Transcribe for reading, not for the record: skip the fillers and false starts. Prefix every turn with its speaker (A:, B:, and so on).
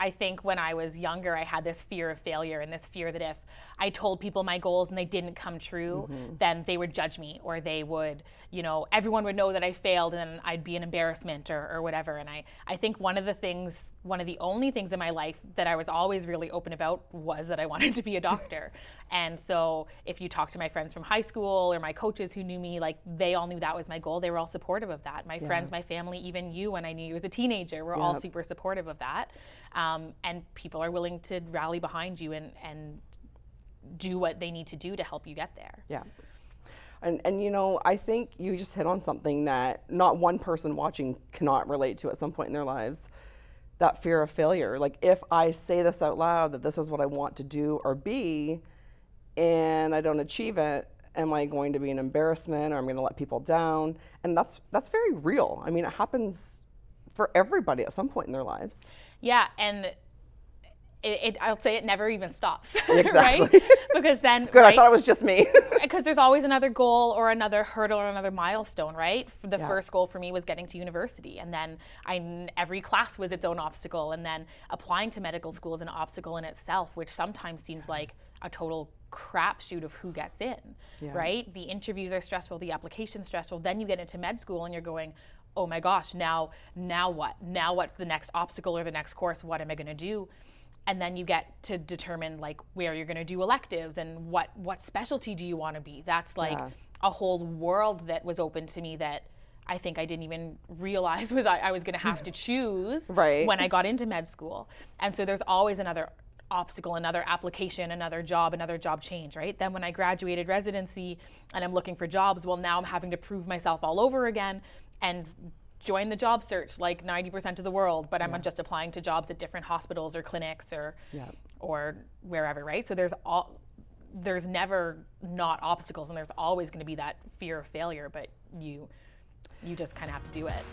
A: I think when I was younger, I had this fear of failure and this fear that if I told people my goals and they didn't come true, then they would judge me, or they would, everyone would know that I failed and then I'd be an embarrassment or whatever. And I think one of the only things in my life that I was always really open about was that I wanted to be a doctor. And so if you talk to my friends from high school or my coaches who knew me, like, they all knew that was my goal. They were all supportive of that. My friends, my family, even you, when I knew you as a teenager, were all super supportive of that. And people are willing to rally behind you and do what they need to do to help you get there.
B: Yeah. And I think you just hit on something that not one person watching cannot relate to at some point in their lives. That fear of failure. Like, if I say this out loud, that this is what I want to do or be, and I don't achieve it, am I going to be an embarrassment, or I'm going to let people down? And that's very real. I mean, it happens for everybody at some point in their lives.
A: Yeah, and I'll say it never even stops.
B: Exactly.
A: Right? Because then,
B: Good,
A: right?
B: I thought it was just me.
A: Because there's always another goal or another hurdle or another milestone, right? The first goal for me was getting to university, and then every class was its own obstacle, and then applying to medical school is an obstacle in itself, which sometimes seems like a total crapshoot of who gets in, right? The interviews are stressful, the application's stressful, then you get into med school and you're going, oh my gosh, now what? Now what's the next obstacle or the next course? What am I going to do? And then you get to determine like where you're going to do electives and what specialty do you want to be. That's like a whole world that was open to me that I think I didn't even realize was I was going to have to choose when I got into med school. And so there's always another obstacle, another application, another job change, right? Then when I graduated residency and I'm looking for jobs, well, now I'm having to prove myself all over again and join the job search like 90% of the world, but I'm just applying to jobs at different hospitals or clinics or wherever, right? So there's never not obstacles, and there's always going to be that fear of failure, but you just kind of have to do it.